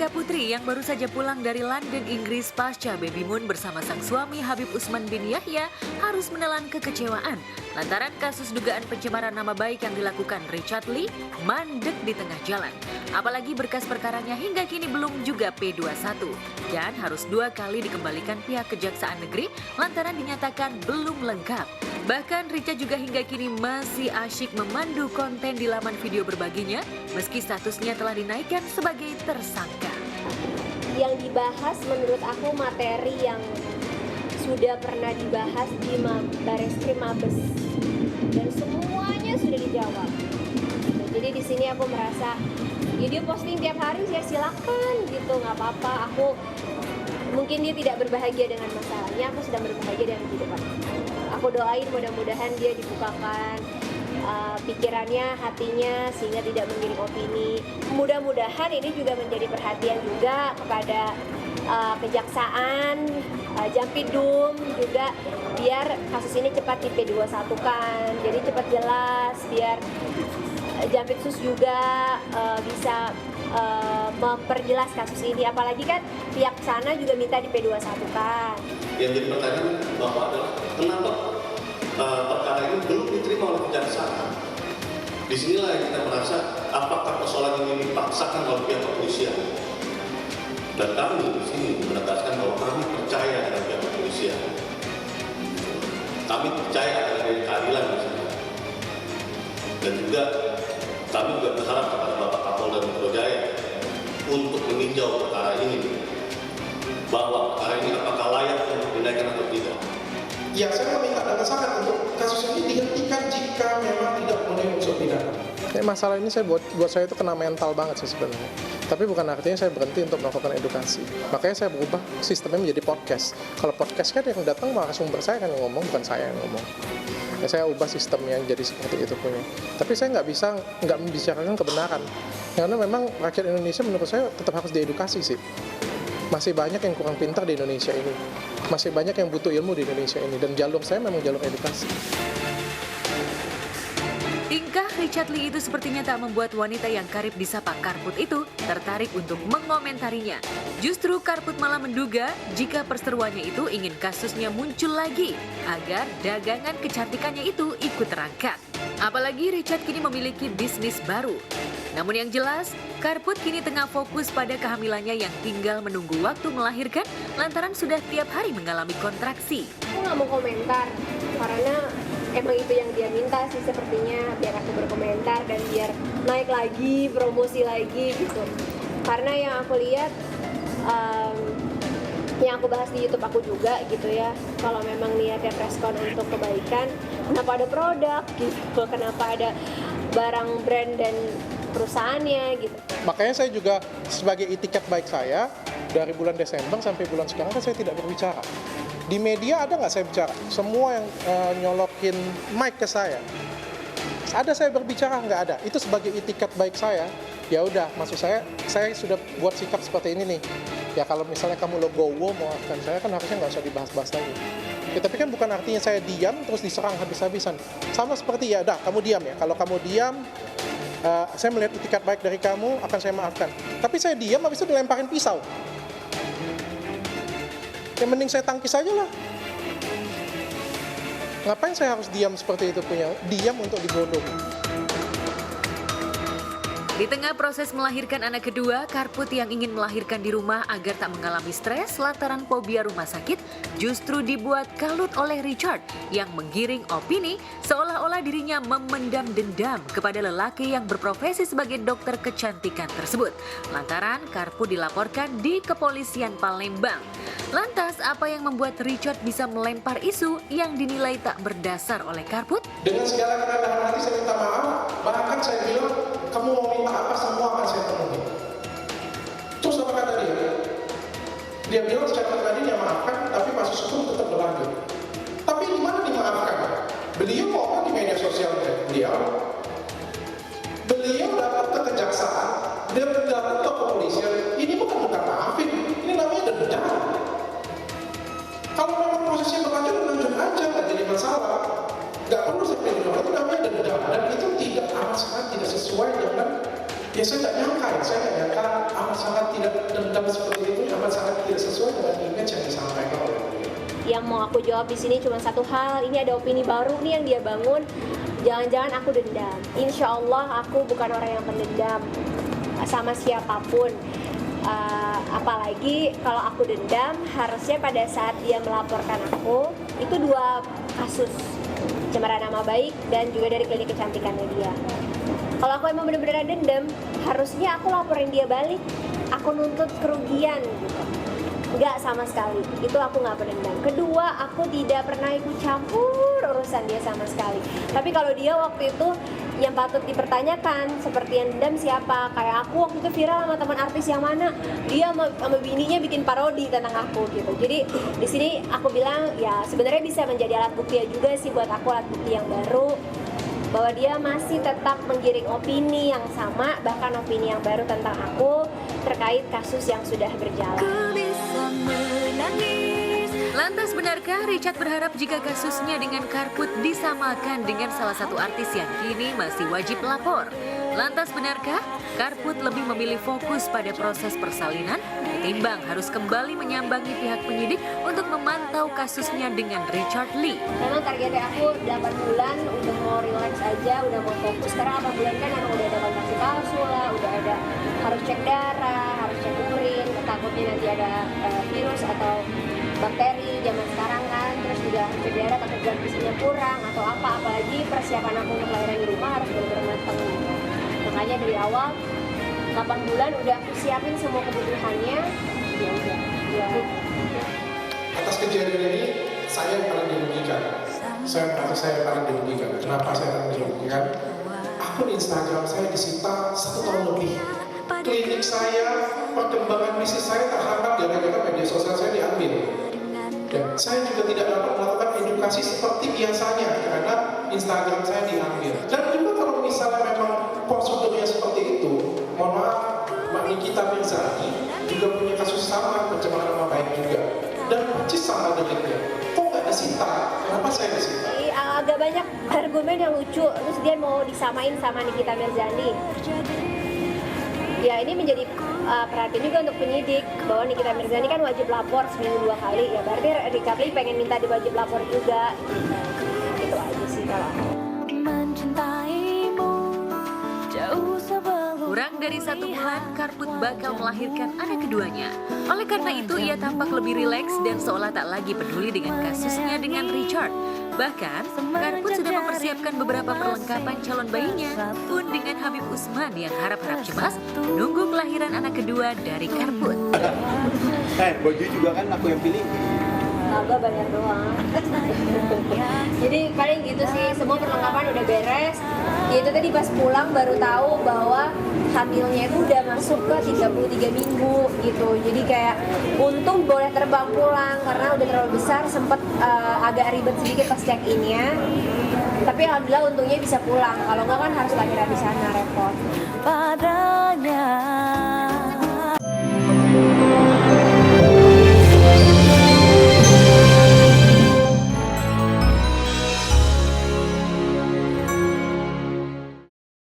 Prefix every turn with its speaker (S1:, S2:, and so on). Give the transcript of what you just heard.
S1: Rika Putri yang baru saja pulang dari London, Inggris pasca baby moon bersama sang suami Habib Usman bin Yahya harus menelan kekecewaan lantaran kasus dugaan pencemaran nama baik yang dilakukan Richard Lee mandek di tengah jalan. Apalagi berkas perkaranya hingga kini belum juga P21 dan harus 2 kali dikembalikan pihak Kejaksaan Negeri lantaran dinyatakan belum lengkap. Bahkan Richard juga hingga kini masih asyik memandu konten di laman video berbaginya meski statusnya telah dinaikkan sebagai tersangka.
S2: Yang dibahas menurut aku materi yang sudah pernah dibahas di Bareskrim Mabes dan semuanya sudah dijawab. Jadi di sini aku merasa ya dia posting tiap hari ya silakan gitu, nggak apa-apa. Aku mungkin dia tidak berbahagia dengan masalahnya, aku sedang berbahagia dengan kehidupan. Aku doain mudah-mudahan dia dibukakan pikirannya, hatinya sehingga tidak mengirim opini. Mudah-mudahan ini juga menjadi perhatian juga kepada kejaksaan, Jampidum juga biar kasus ini cepat di P21-kan. Jadi cepat jelas biar Jampitsus juga bisa memperjelas kasus ini, apalagi kan pihak sana juga minta di P21-kan.
S3: Yang jadi pertanyaan Bapak adalah kenapa perkara ini belum diterima oleh kejaksaan? Disinilah yang kita merasa apakah persoalan ini dipaksakan oleh pihak kepolisian. Dan kami di sini menegaskan bahwa kami percaya dengan pihak kepolisian. Kami percaya dengan keadilan di sini. Dan juga kami juga berharap kepada Bapak Kapolda Metro Jaya untuk meninjau perkara ini, bahwa perkara ini apakah layak untuk dinaikkan atau tidak.
S4: Ya, saya meminta dengan sangat untuk kasus ini dihentikan jika memang tidak memenuhi unsur pidana. Masalah ini buat saya itu kena mental banget sih sebenarnya. Tapi bukan artinya saya berhenti untuk melakukan edukasi. Makanya saya berubah sistemnya menjadi podcast. Kalau podcast kan yang datang malah sumber saya kan yang ngomong, bukan saya yang ngomong. Ya, saya ubah sistemnya jadi seperti itu punya. Tapi saya nggak membicarakan kebenaran. Karena memang rakyat Indonesia menurut saya tetap harus diedukasi sih. Masih banyak yang kurang pintar di Indonesia ini. Masih banyak yang butuh ilmu di Indonesia ini. Dan jalur saya memang jalur edukasi.
S1: Tingkah Richard Lee itu sepertinya tak membuat wanita yang karib disapa Karput itu tertarik untuk mengomentarinya. Justru Karput malah menduga jika perseteruannya itu ingin kasusnya muncul lagi agar dagangan kecantikannya itu ikut terangkat. Apalagi Richard kini memiliki bisnis baru. Namun yang jelas, Karput kini tengah fokus pada kehamilannya yang tinggal menunggu waktu melahirkan lantaran sudah tiap hari mengalami kontraksi.
S2: Aku nggak mau komentar karena emang itu yang dia minta sih sepertinya, biar aku berkomentar dan biar naik lagi, promosi lagi gitu. Karena yang aku lihat, yang aku bahas di YouTube aku juga gitu ya, kalau memang niatnya respon untuk kebaikan, kenapa ada produk gitu, kenapa ada barang brand dan perusahaannya gitu.
S4: Makanya saya juga sebagai itikat baik saya, dari bulan Desember sampai bulan sekarang kan saya tidak berbicara. Di media ada nggak saya bicara? Semua yang nyolokin mic ke saya. Ada saya berbicara? Nggak ada. Itu sebagai itikat baik saya. Ya udah, maksud saya sudah buat sikap seperti ini nih. Ya kalau misalnya kamu legowo maafkan saya, kan harusnya nggak usah dibahas-bahas lagi. Ya, tapi kan bukan artinya saya diam terus diserang habis-habisan. Sama seperti ya, dah kamu diam ya. Kalau kamu diam, saya melihat itikat baik dari kamu, akan saya maafkan. Tapi saya diam, habis itu dilemparin pisau. Ya mending saya tangkis aja lah. Ngapain saya harus diam seperti itu punya? Diam untuk dibodohi.
S1: Di tengah proses melahirkan anak kedua, Karput yang ingin melahirkan di rumah agar tak mengalami stres lantaran fobia rumah sakit justru dibuat kalut oleh Richard yang menggiring opini seolah-olah dirinya memendam dendam kepada lelaki yang berprofesi sebagai dokter kecantikan tersebut. Lantaran Karput dilaporkan di kepolisian Palembang. Lantas apa yang membuat Richard bisa melempar isu yang dinilai tak berdasar oleh Karput?
S4: Dengan segala kerendahan hati saya minta maaf, bahkan saya bilang, kamu mau minta apa semua akan saya penuhi. Terus apa kata dia? Dia bilang secara pribadi dia maafkan, tapi kasus hukum tetap berlanjut. Tapi di mana dimaafkan? Beliau mau apa di media sosial beliau? Beliau datang ke kejaksaan, dia datang ke kepolisian. Ini bukan minta maafin, ini namanya dendam. Kalau memang prosesnya berlanjut aja, nggak jadi masalah. Nggak perlu sampai dendam, itu namanya dendam. Dan itu tidak amat sangat tidak sesuai dengan, ya saya nggak nyangka amat sangat tidak tidak dendam seperti itu amat sangat tidak sesuai dengan image yang disampaikan oleh beliau.
S2: Yang mau aku jawab di sini cuma satu hal, ini ada opini baru nih yang dia bangun. Jangan-jangan aku dendam. Insya Allah aku bukan orang yang pendendam sama siapapun. Apalagi kalau aku dendam, harusnya pada saat dia melaporkan aku, itu 2 kasus, pencemaran nama baik dan juga dari klinik kecantikannya dia. Kalau aku emang bener-bener dendam, harusnya aku laporin dia balik, aku nuntut kerugian gitu. Enggak sama sekali, itu aku nggak pendendam. Kedua, aku tidak pernah ikut campur urusan dia sama sekali. Tapi kalau dia waktu itu yang patut dipertanyakan, seperti yang dendam siapa? Kayak aku waktu itu viral sama teman artis yang mana, dia sama bininya bikin parodi tentang aku gitu. Jadi di sini aku bilang ya sebenarnya bisa menjadi alat bukti juga sih buat aku, alat bukti yang baru bahwa dia masih tetap menggiring opini yang sama, bahkan opini yang baru tentang aku terkait kasus yang sudah berjalan.
S1: Lantas benarkah Richard berharap jika kasusnya dengan Karput disamakan dengan salah satu artis yang kini masih wajib lapor? Lantas benarkah Karput lebih memilih fokus pada proses persalinan ketimbang harus kembali menyambangi pihak penyidik untuk memantau kasusnya dengan Richard Lee?
S2: Memang targetnya aku 8 bulan udah mau relax aja, udah mau fokus. Karena 8 bulan kan emang udah ada kontraksi palsu lah, udah ada harus cek darah, harus cek urin, takutnya nanti ada virus atau bakteri zaman sekarang kan, terus juga harus cek darah takut zat gizinya kurang atau apa, apalagi persiapan aku untuk lahiran di rumah harus benar-benar matang gitu. Makanya dari awal 8 bulan udah aku siapin semua kebutuhannya. Ya udah. Ya.
S4: Atas kejadian ini saya yang paling dirugikan. Saya merasa saya yang paling dirugikan. Kenapa saya paling dirugikan? Akun Instagram saya disita 1 tahun lebih. Klinik saya, perkembangan bisnis saya terhambat gara-gara media sosial saya diambil. Dan saya juga tidak dapat melakukan edukasi seperti biasanya karena Instagram saya diambil. Dan juga kalau misalnya memang prosedurnya seperti itu, mohon maaf, Mbak Nikita Mirzani juga punya kasus sama pencemaran nama baik juga. Dan persis sama deliknya. Kok nggak disita? Kenapa saya disita?
S2: Agak banyak argumen yang lucu, terus dia mau disamain sama Nikita Mirzani. Ya ini menjadi perhatian juga untuk penyidik bahwa Nikita Mirzani kan wajib lapor seminggu 2 kali, ya berarti Richard Lee pengen minta diwajib lapor juga. Itu aja sih kalau aku.
S1: Kurang dari 1 bulan, Karput bakal melahirkan anak keduanya. Oleh karena itu, ia tampak lebih rileks dan seolah tak lagi peduli dengan kasusnya dengan Richard. Bahkan, Karput sudah mempersiapkan beberapa perlengkapan calon bayinya, pun dengan Habib Usman yang harap-harap cemas menunggu kelahiran anak kedua dari Karput.
S5: Baju juga kan aku yang pilih.
S2: Agak bayar doang. Jadi paling gitu sih, semua perlengkapan udah beres. Ya itu tadi pas pulang baru tahu bahwa hamilnya itu udah masuk ke 33 minggu gitu. Jadi kayak untung boleh terbang pulang karena udah terlalu besar, sempet agak ribet sedikit pas check-in-nya. Tapi alhamdulillah untungnya bisa pulang. Kalau nggak kan harus lahiran di sana, repot.